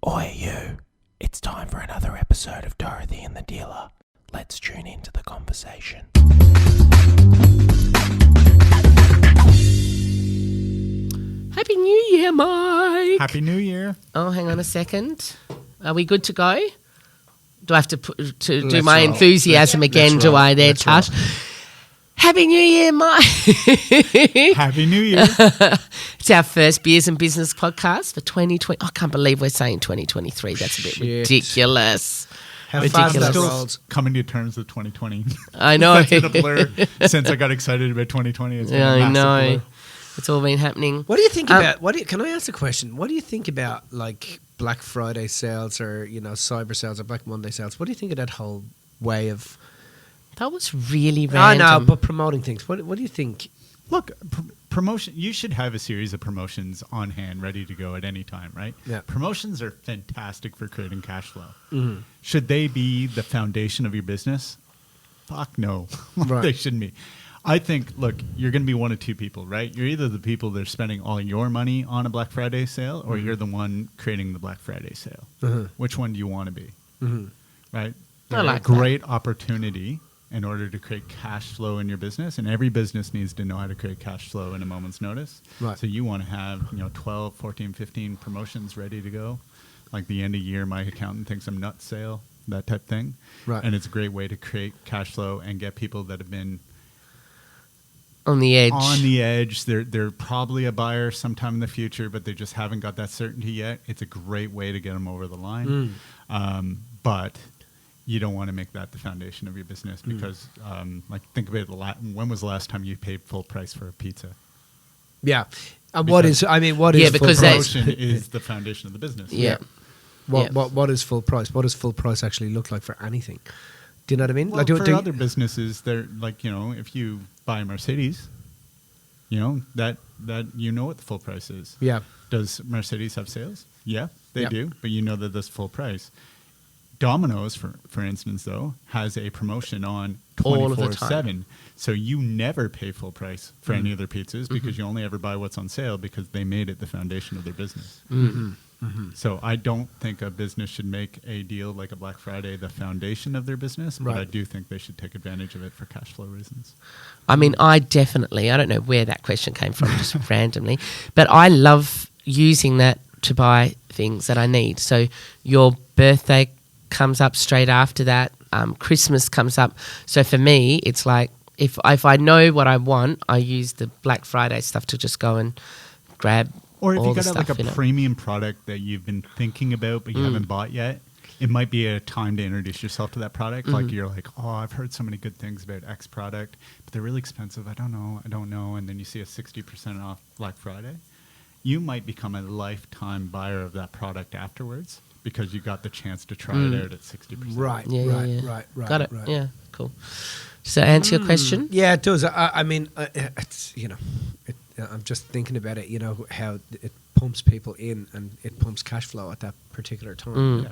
Oi you, it's time for another episode of Dorothy and the Dealer. Let's tune into the conversation. Happy New Year, Mike. Happy New Year. Oh, hang on a second. Are we good to go? Do I have to do Let's my roll. enthusiasm again? Let's Do roll. I there, Let's roll. Tash? Happy New Year, Mike. Happy New Year. It's our first Beers and Business podcast for 2020. I can't believe we're saying 2023. That's a bit Shit. ridiculous. How Ridiculous. fast that Still rolls. coming to terms with 2020. I know. That's been a blur since I got excited about 2020. It's been Yeah, a I massive know. blur. It's all been happening. What do you think about? Can I ask a question? What do you think about like Black Friday sales or Cyber sales or Black Monday sales? What do you think of that whole way of? That was really I random. know, but promoting things. What do you think? Look, promotion. You should have a series of promotions on hand, ready to go at any time, right? Yeah. Promotions are fantastic for creating cash flow. Mm-hmm. Should they be the foundation of your business? Fuck no, Right. They shouldn't be. I think, look, you're going to be one of two people, right? You're either the people that are spending all your money on a Black Friday sale, or you're the one creating the Black Friday sale. Mm-hmm. Which one do you want to be? Mm-hmm. Right? I They're like a great opportunity in order to create cash flow in your business, and every business needs to know how to create cash flow in a moment's notice. Right. So you want to have 12, 14, 15 promotions ready to go, like the end of year, my accountant thinks I'm nuts sale, that type thing. Right. And it's a great way to create cash flow and get people that have been On the edge. on the edge. They're probably a buyer sometime in the future, but they just haven't got that certainty yet. It's a great way to get them over the line. But you don't want to make that the foundation of your business because, think about when was the last time you paid full price for a pizza? Yeah. And what is? I mean, what is? Yeah, full because price? Promotion is the foundation of the business. Yeah. What is full price? What does full price actually look like for anything? Do you know what I mean? Well, do for you- other businesses, they're if you buy a Mercedes, that what the full price is. Yeah. Does Mercedes have sales? Yeah, they Yep. do, but that that's full price. Domino's, for instance, though, has a promotion on All of the time. 24/7. So you never pay full price for any of their pizzas because you only ever buy what's on sale because they made it the foundation of their business. So I don't think a business should make a deal like a Black Friday the foundation of their business, but Right. I do think they should take advantage of it for cash flow reasons. I mean, I don't know where that question came from, just randomly, but I love using that to buy things that I need. So your birthday comes up straight after that. Christmas comes up. So for me, it's like if I know what I want, I use the Black Friday stuff to just go and grab Or if all you the got stuff, a premium product that you've been thinking about but you haven't bought yet, it might be a time to introduce yourself to that product. Like you're like, oh, I've heard so many good things about X product, but they're really expensive. I don't know. And then you see a 60% off Black Friday. You might become a lifetime buyer of that product afterwards because you got the chance to try it out at 60%. Right. Yeah. Right. Got it. Right. Yeah, cool. Does that answer your question? Yeah, it does. I mean, it's I'm just thinking about it. How it pumps people in and it pumps cash flow at that particular time. Yeah.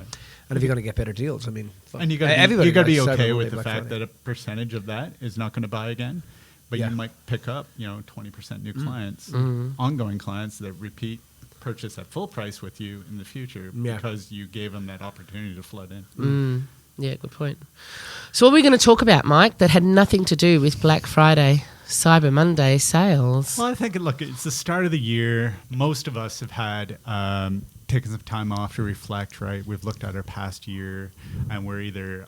And if you're going to get better deals, I mean, fuck. And you got Everybody to be likes okay Cyber with Monday, the Black fact Friday. that a percentage of that is not going to buy again, but Yeah. you might pick up 20% new clients, ongoing clients that repeat purchase at full price with you in the future Yeah. because you gave them that opportunity to flood in. Yeah, good point. So what are we going to talk about, Mike, that had nothing to do with Black Friday, Cyber Monday sales? Well, I think, look, it's the start of the year. Most of us have had taken some time off to reflect, right? We've looked at our past year, and we're either,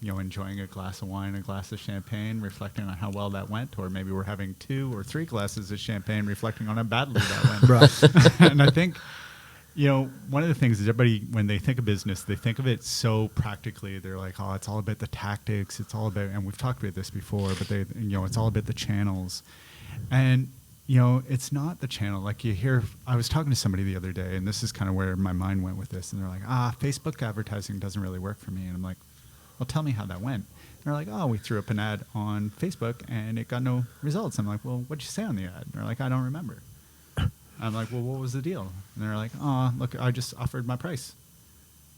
enjoying a glass of wine, a glass of champagne, reflecting on how well that went, or maybe we're having 2 or 3 glasses of champagne, reflecting on how badly that went. Right. And I think, one of the things is everybody, when they think of business, they think of it so practically. They're like, oh, it's all about the tactics. It's all about, and we've talked about this before, but it's all about the channels. And, it's not the channel. Like you hear, I was talking to somebody the other day, and this is kind of where my mind went with this. And they're like, Facebook advertising doesn't really work for me. And I'm like, well, tell me how that went. And they're like, oh, we threw up an ad on Facebook and it got no results. I'm like, well, what'd you say on the ad? And they're like, I don't remember. I'm like, well, what was the deal? And they're like, oh, look, I just offered my price.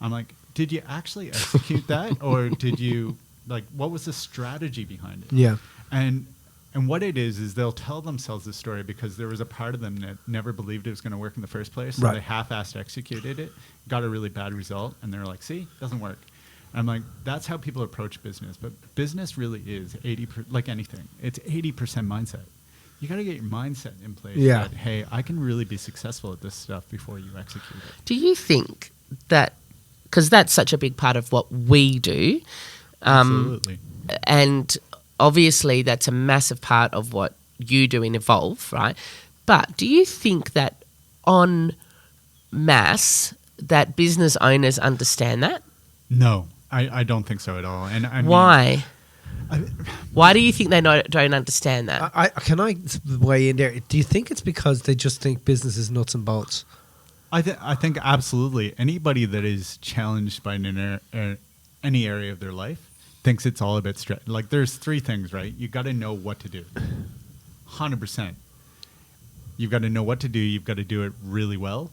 I'm like, did you actually execute that? Or did you, what was the strategy behind it? Yeah. And And what it is they'll tell themselves the story because there was a part of them that never believed it was going to work in the first place. So Right. they half-assed executed it, got a really bad result, and they're like, see, doesn't work. And I'm like, that's how people approach business. But business really is like anything. It's 80% mindset. You got to get your mindset in place. Yeah. That, hey, I can really be successful at this stuff before you execute it. Do you think that, because that's such a big part of what we do, Absolutely. and obviously that's a massive part of what you do in Evolve, right? But do you think that en masse that business owners understand that? No, I don't think so at all. And I mean, Why? I, Why do you think they don't understand that? Can I weigh in there? Do you think it's because they just think business is nuts and bolts? I think absolutely anybody that is challenged by any area of their life thinks it's all about stress. Like there's three things, right? You got to know what to do. 100%. You've got to know what to do. You've got to do it really well,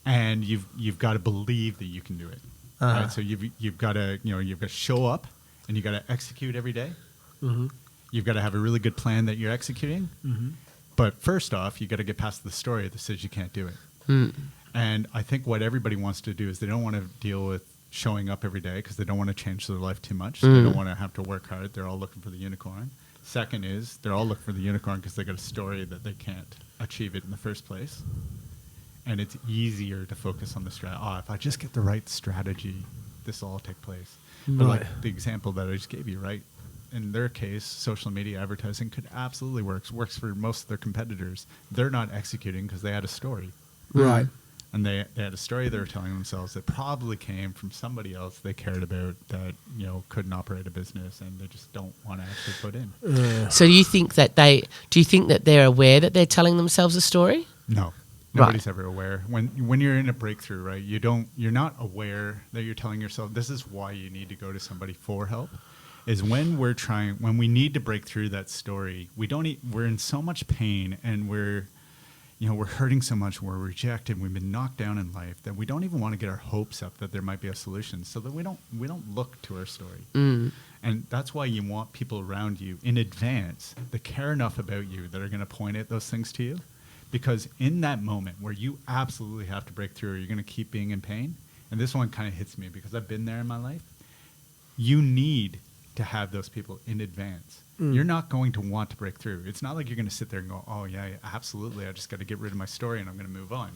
and you've got to believe that you can do it. Uh-huh. Right? So you've got to show up, and you got to execute every day. Mm-hmm. You've got to have a really good plan that you're executing. Mm-hmm. But first off, you got to get past the story that says you can't do it. Mm. And I think what everybody wants to do is they don't want to deal with showing up every day because they don't want to change their life too much. So they don't want to have to work hard. They're all looking for the unicorn. Second is they're all looking for the unicorn because they got a story that they can't achieve it in the first place. And it's easier to focus on the strategy. Oh, if I just get the right strategy, this will all take place. But Right. like the example that I just gave you, right? In their case, social media advertising could absolutely works for most of their competitors. They're not executing because they had a story. Right. And they had a story they were telling themselves that probably came from somebody else they cared about that, couldn't operate a business and they just don't want to actually put in. So do you think that they're aware that they're telling themselves a story? No. Nobody's ever aware. When you're in a breakthrough, right, you're not aware that you're telling yourself, this is why you need to go to somebody for help, is when we need to break through that story, we're in so much pain and we're hurting so much, we're rejected, we've been knocked down in life that we don't even want to get our hopes up that there might be a solution, so that we don't look to our story. Mm. And that's why you want people around you in advance that care enough about you that are going to point at those things to you. Because in that moment where you absolutely have to break through or you're going to keep being in pain, and this one kind of hits me because I've been there in my life, you need to have those people in advance. You're not going to want to break through. It's not like you're going to sit there and go, oh, yeah, absolutely, I just got to get rid of my story and I'm going to move on.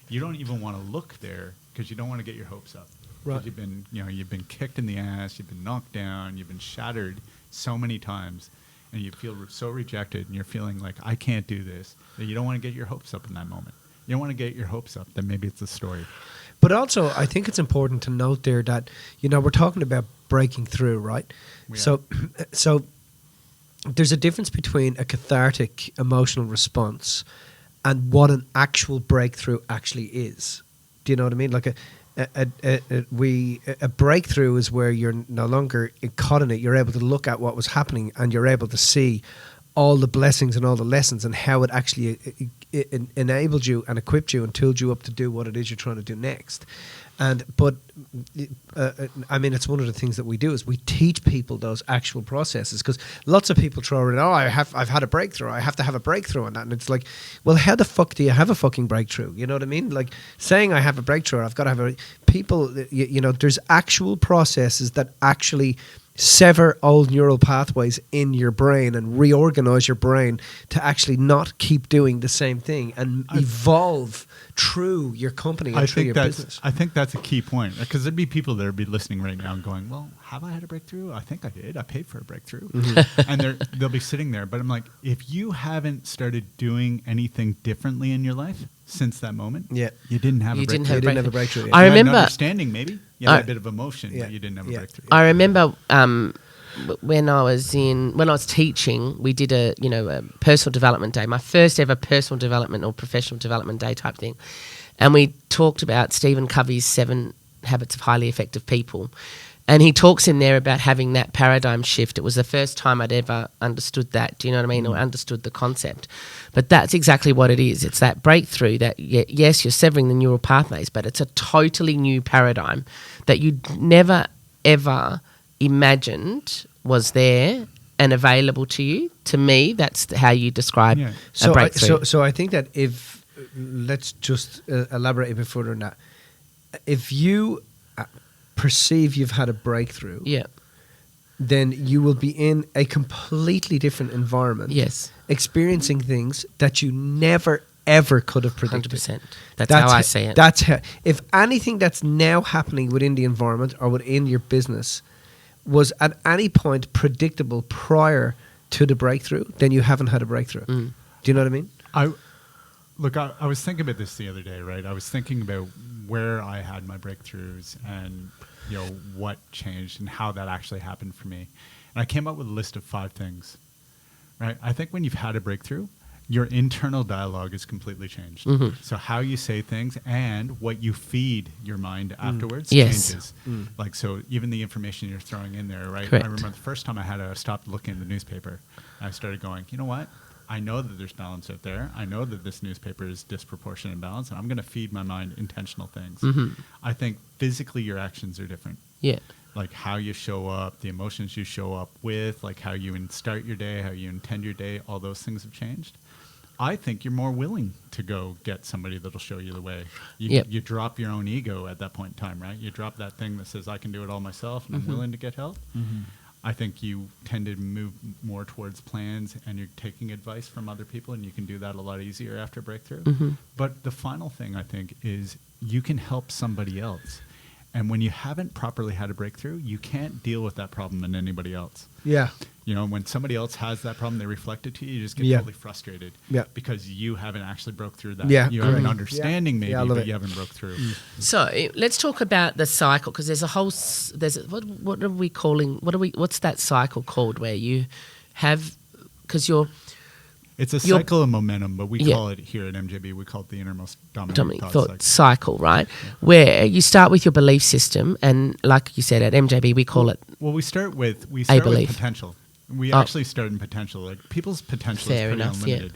You don't even want to look there because you don't want to get your hopes up. Right. You've been kicked in the ass, you've been knocked down, you've been shattered so many times, and you feel so rejected and you're feeling like, I can't do this, that you don't want to get your hopes up in that moment. You don't want to get your hopes up, then maybe it's a story. But also, I think it's important to note there that, we're talking about breaking through, right? We So there's a difference between a cathartic emotional response and what an actual breakthrough actually is. Do you know what I mean? Like a breakthrough is where you're no longer caught in it. You're able to look at what was happening and you're able to see all the blessings and all the lessons and how it actually enabled you and equipped you and tooled you up to do what it is you're trying to do next. But it's one of the things that we do is we teach people those actual processes, because lots of people throw in, I've had a breakthrough, I have to have a breakthrough on that, and it's like, well, how the fuck do you have a fucking breakthrough? You know what I mean? Like saying I have a breakthrough, I've got to have a people. There's actual processes that actually sever old neural pathways in your brain and reorganize your brain to actually not keep doing the same thing and evolve through your company and through your business. I think that's a key point, because there'd be people that would be listening right now and going, well, have I had a breakthrough? I think I did. I paid for a breakthrough. And they'll be sitting there. But I'm like, if you haven't started doing anything differently in your life since that moment, you didn't have a breakthrough. You didn't have a breakthrough. I You had an remember understanding, maybe. You had a bit of emotion, but you didn't have a breakthrough. I remember when I was teaching, we did a personal development day, my first ever personal development or professional development day type thing, and we talked about Stephen Covey's 7 Habits of Highly Effective People, and he talks in there about having that paradigm shift. It was the first time I'd ever understood that. Do you know what I mean? Or understood the concept. But that's exactly what it is. It's that breakthrough that, yes, you're severing the neural pathways, but it's a totally new paradigm that you'd never, ever imagined was there and available to you. To me, that's how you describe Yeah. a breakthrough. So I think that if, let's just elaborate a bit further on that. If you perceive you've had a breakthrough, yeah. then you will be in a completely different environment. Yes. Experiencing things that you never ever could have predicted. 100%. That's how I see it. That's how, if anything that's now happening within the environment or within your business was at any point predictable prior to the breakthrough, then you haven't had a breakthrough. Do you know what I mean? I was thinking about this the other day, right? I was thinking about where I had my breakthroughs and, you know, what changed and how that actually happened for me. And I came up with a list of 5 things, right? I think when you've had a breakthrough, your internal dialogue is completely changed. So how you say things and what you feed your mind afterwards changes. Like, so even the information you're throwing in there, right? Correct. I remember the first time I stopped looking at the newspaper. I started going, you know what? I know that there's balance out there. I know that this newspaper is disproportionate in balance, and I'm going to feed my mind intentional things. I think physically your actions are different. Yeah. Like how you show up, the emotions you show up with, like how you start your day, how you intend your day, all those things have changed. I think you're more willing to go get somebody that'll show you the way. You drop your own ego at that point in time, right? You drop that thing that says, I can do it all myself and I'm willing to get help. I think you tend to move more towards plans and you're taking advice from other people, and you can do that a lot easier after breakthrough. But the final thing, I think, is you can help somebody else. And when you haven't properly had a breakthrough, you can't deal with that problem in anybody else. Yeah. You know, when somebody else has that problem, they reflect it to you, you just get totally frustrated because you haven't actually broke through that. Yeah, You have an understanding maybe, I love but it. you haven't broke through. So let's talk about the cycle, because there's a whole what are we calling what's that cycle called where you have, because you're It's a cycle of momentum, but we call it here at MJB, we call it the innermost dominating thought cycle, right? Where you start with your belief system, and like you said at MJB, we call it. Well, we start with belief. potential. We actually start in potential. Like people's potential is pretty unlimited.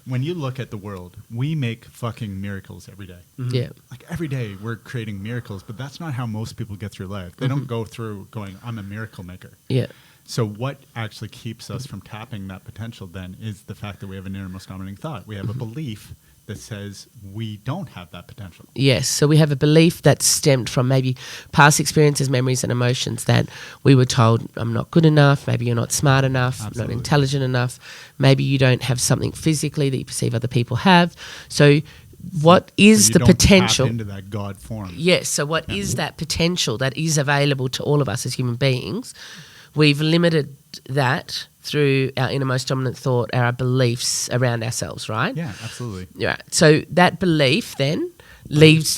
When you look at the world, we make fucking miracles every day. Yeah. Like every day we're creating miracles, but that's not how most people get through life. They don't go through going, I'm a miracle maker. Yeah. So what actually keeps us from tapping that potential then is the fact that we have an innermost dominating thought. We have a belief that says we don't have that potential. Yes. So we have a belief that's stemmed from maybe past experiences, memories, and emotions that we were told, I'm not good enough, maybe you're not smart enough, Absolutely. not intelligent enough, maybe you don't have something physically that you perceive other people have. So what is So you the don't potential? tap into that God form. Yes. So what is that potential that is available to all of us as human beings? We've limited that through our innermost dominant thought, our beliefs around ourselves, right? Yeah, absolutely. Yeah. So that belief then leads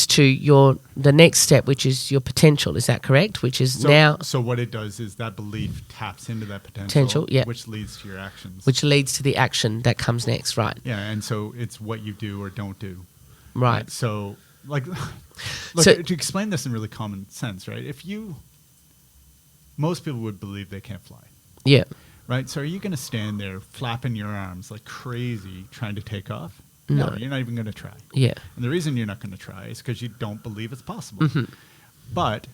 to the next step, which is your potential. Is that correct? Which is So what it does is that belief taps into that Potential, yeah. which leads to your actions. which leads to the action that comes next, right? Yeah, and so it's what you do or don't do. Right. So, like, look, So- to explain this in really common sense, right? Most people would believe they can't fly, Yeah. right? So are you going to stand there flapping your arms like crazy trying to take off? No. You're not even going to try. Yeah. And the reason you're not going to try is because you don't believe it's possible. But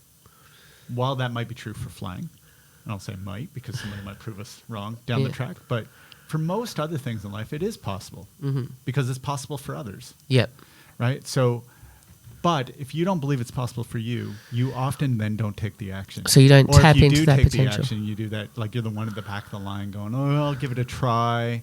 while that might be true for flying, and I'll say might because somebody might prove us wrong down the track, but for most other things in life, it is possible because it's possible for others, Yep. right? So, but if you don't believe it's possible for you, you often then don't take the action. So you don't or tap if you into do that take potential. the action, you do that like you're the one at the back of the line going, "Oh, I'll give it a try,"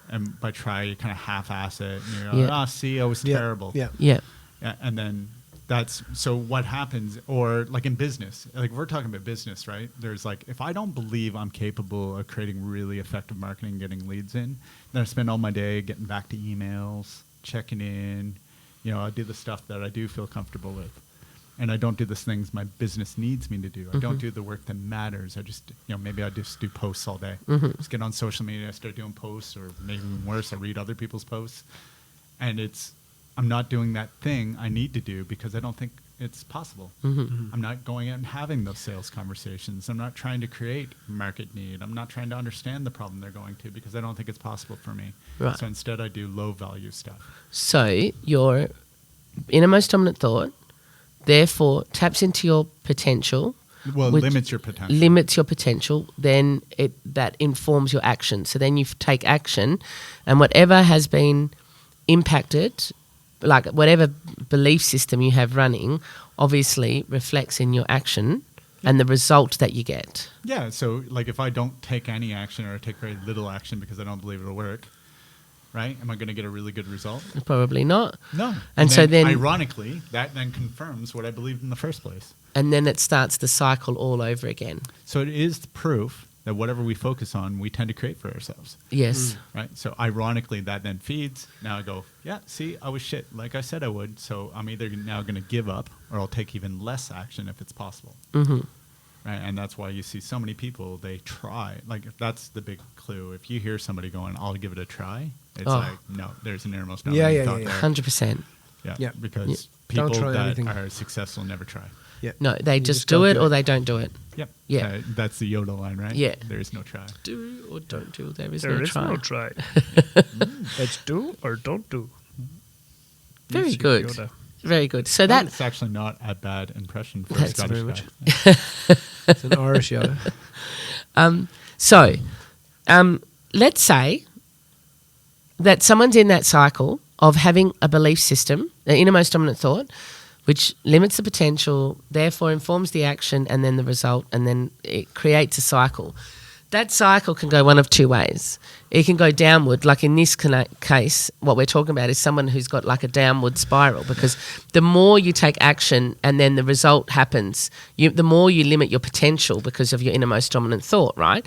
and by try you kind of half-ass it, and you go, Yeah. see, I was terrible." Yeah. Yeah. Yeah, and then that's so what happens, or like in business, like we're talking about business, right? There's like, if I don't believe I'm capable of creating really effective marketing, getting leads in, then I spend all my day getting back to emails, checking in, I do the stuff that I do feel comfortable with. And I don't do the things my business needs me to do. I don't do the work that matters. I just, maybe I just do posts all day. Just get on social media, I start doing posts, or maybe even worse, I read other people's posts. And I'm not doing that thing I need to do because I don't think it's possible. I'm not going out and having those sales conversations. I'm not trying to create market need. I'm not trying to understand the problem they're going to because I don't think it's possible for me. Right. So instead I do low value stuff. So your innermost dominant thought therefore taps into your potential, Well, which limits your potential. limits your potential, then that informs your action. So then you take action, and whatever has been impacted, like whatever belief system you have running, obviously reflects in your action and the result that you get. Yeah, so like if I don't take any action or I take very little action because I don't believe it'll work, right? Am I going to get a really good result? Probably not. No. And so then ironically, that then confirms what I believed in the first place. and then it starts the cycle all over again. So it is proof that whatever we focus on, we tend to create for ourselves. Yes. Right. So ironically, that then feeds. Now I go, yeah, see, I was shit like I said I would. So I'm either now going to give up or I'll take even less action if it's possible. Mm-hmm. Right. And that's why you see so many people, they try. Like, that's the big clue. If you hear somebody going, I'll give it a try, it's like, no, there's an innermost dominant thought there. 100%. Yeah. Yeah. Because Don't people try that anything. are successful never try. Yeah. No, they You just don't do it or they don't do it. Yep. Yeah. That's the Yoda line, right? Yeah. There is no try. Do or don't do. There is There no is try. no try. It's do or don't do. Very Music good. Yoda. Very good. So that That's actually not a bad impression for a That's Scottish very guy. much. It's an Irish Yoda. So, let's say that someone's in that cycle of having a belief system, the innermost dominant thought, which limits the potential, therefore informs the action and then the result, and then it creates a cycle. That cycle can go one of two ways. It can go downward, like in this case, what we're talking about is someone who's got like a downward spiral, because the more you take action and then the result happens, the more you limit your potential because of your innermost dominant thought, right?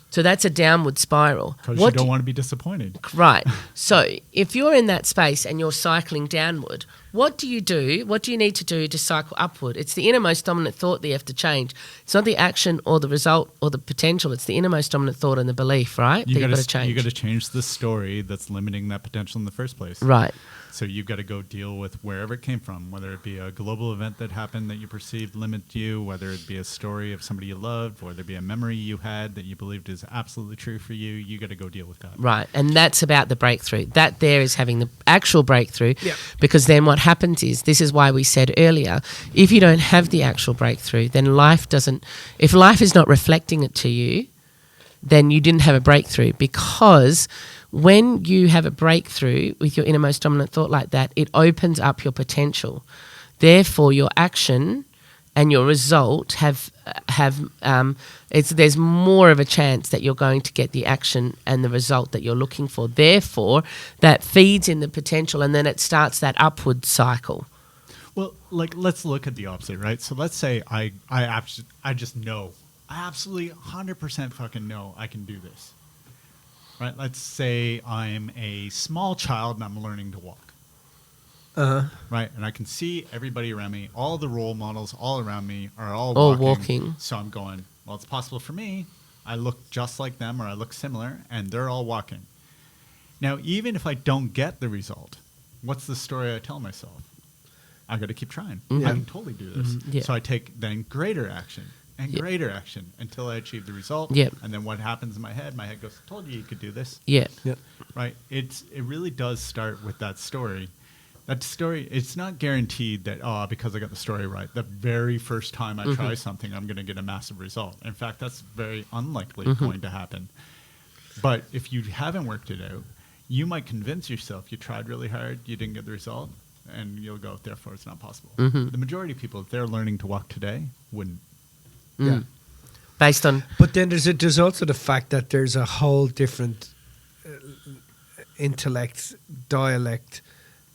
So that's a downward spiral. Because you don't want to be disappointed. Right. So if you're in that space and you're cycling downward, what do you do? What do you need to do to cycle upward? It's the innermost dominant thought that you have to change. It's not the action or the result or the potential. It's the innermost dominant thought and the belief, right? You that you've got got to change. You got to change the story that's limiting that potential in the first place. Right. So you've got to go deal with wherever it came from, whether it be a global event that happened that you perceived limited you, whether it be a story of somebody you loved, whether it be a memory you had that you believed is absolutely true for you. You got to go deal with that. Right. And that's about the breakthrough. That there is having the actual breakthrough. Yeah. Because then what happens is, this is why we said earlier, if you don't have the actual breakthrough, then if life is not reflecting it to you, then you didn't have a breakthrough. Because when you have a breakthrough with your innermost dominant thought like that, it opens up your potential. Therefore, your action and your result there's more of a chance that you're going to get the action and the result that you're looking for. Therefore, that feeds in the potential, and then it starts that upward cycle. Well, like, let's look at the opposite, right? So let's say I just know. I absolutely 100% fucking know I can do this. Right? Let's say I'm a small child and I'm learning to walk. Right? And I can see everybody around me, all the role models all around me are all walking. So I'm going, well, it's possible for me. I look just like them or I look similar and they're all walking. Now, even if I don't get the result, what's the story I tell myself? I got to keep trying. Mm-hmm. I can totally do this. Mm-hmm. Yeah. So I take then greater action and greater action until I achieve the result. Yep. And then what happens in my head goes, told you could do this. Yeah. Yeah. Right? It really does start with that story. That story, it's not guaranteed that, because I got the story right, the very first time I try something, I'm going to get a massive result. In fact, that's very unlikely going to happen. But if you haven't worked it out, you might convince yourself you tried really hard, you didn't get the result, and you'll go, therefore it's not possible. The majority of people, if they're learning to walk today, wouldn't. Yeah. Based on... But then there's also the fact that there's a whole different intellect, dialect,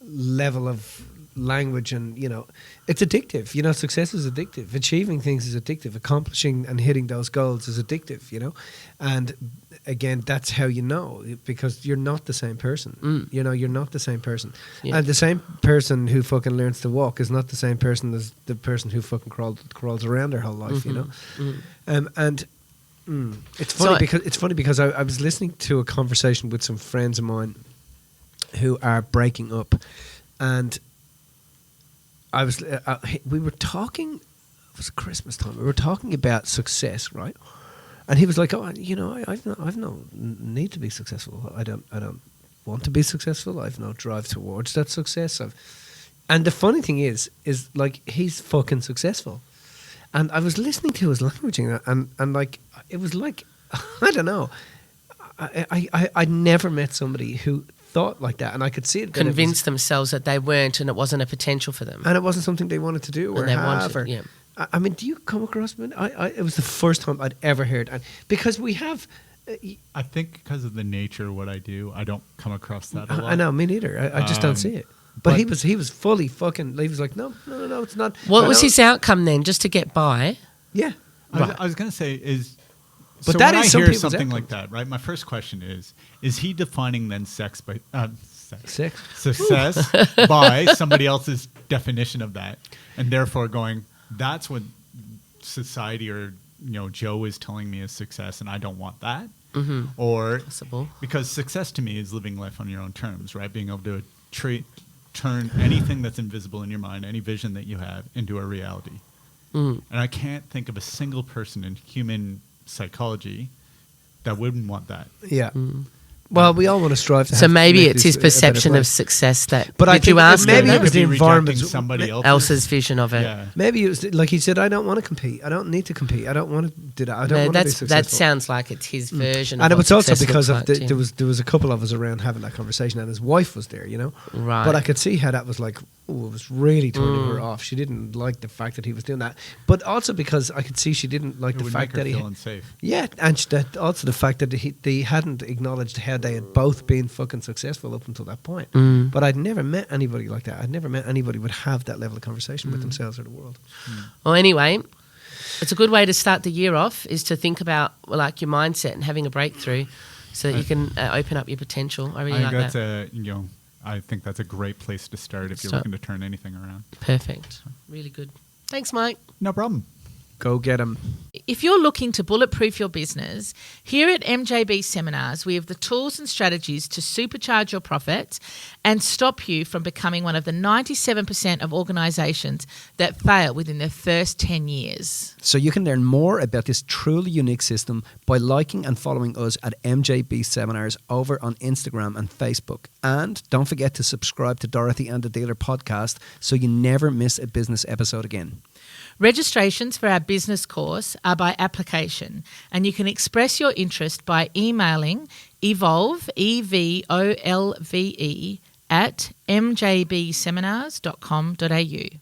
level of language, and it's addictive. Success is addictive. Achieving things is addictive. Accomplishing and hitting those goals is addictive. And again, that's how because you're not the same person. You're not the same person. Yeah. And the same person who fucking learns to walk is not the same person as the person who fucking crawls around their whole life. It's funny because I was listening to a conversation with some friends of mine who are breaking up, and I was we were talking. It was Christmas time. We were talking about success, right? And he was like, "Oh, I've no need to be successful. I don't want to be successful. I've no drive towards that success." And the funny thing is like he's fucking successful, And I was listening to his language and like, it was like, I don't know. I'd never met somebody who thought like that, and I could see it. Convince themselves that they weren't, and it wasn't a potential for them. And it wasn't something they wanted to do or And they have. wanted, yeah. I mean, do you come across it? It was the first time I'd ever heard, and because we have. I think because of the nature of what I do, I don't come across that a lot. I know, me neither. I just don't see it. But he was fully fucking. He was like, no, it's not. What I was know- his outcome then, just to get by? Yeah, I was going to say is. But So that when is I some hear people's something outcome. like that, right? My first question is he defining then sex by Sex. success by somebody else's definition of that, and therefore going, that's what society or Joe is telling me is success, and I don't want that, or Possible. because success to me is living life on your own terms, right? Being able to turn anything that's invisible in your mind, any vision that you have, into a reality. And I can't think of a single person in human psychology that wouldn't want that. Yeah. Well, we all want to strive to. So have maybe make it's this his a better perception of place. success that. But I did you think ask maybe him it was that? the Could be environment. rejecting somebody Else's vision of it. Yeah. Maybe it was like he said, I don't want to compete. I don't need to compete. I don't want to do that. I don't No, want to be that successful. sounds like it's his version. And it of was what also success because looks of like to him. there was a couple of us around having that conversation, and his wife was there, Right. But I could see how that was like, oh, it was really turning her off. She didn't like the fact that he was doing that, but also because I could see she didn't like It the would fact make her that he. feel unsafe. Yeah, and also the fact that they hadn't acknowledged how they had both been fucking successful up until that point. But I'd never met anybody like that. I'd never met anybody would have that level of conversation with themselves or the world. Well, anyway, it's a good way to start the year off is to think about like your mindset and having a breakthrough, so that you can open up your potential. I really I like think that. I think that's a great place to start if you're Start. looking to turn anything around. Perfect. Really good. Thanks, Mike. No problem. Go get them. If you're looking to bulletproof your business, here at MJB Seminars, we have the tools and strategies to supercharge your profits and stop you from becoming one of the 97% of organisations that fail within their first 10 years. So you can learn more about this truly unique system by liking and following us at MJB Seminars over on Instagram and Facebook. And don't forget to subscribe to Dorothy and the Dealer podcast so you never miss a business episode again. Registrations for our business course are by application, and you can express your interest by emailing evolve, EVOLVE, at mjbseminars.com.au.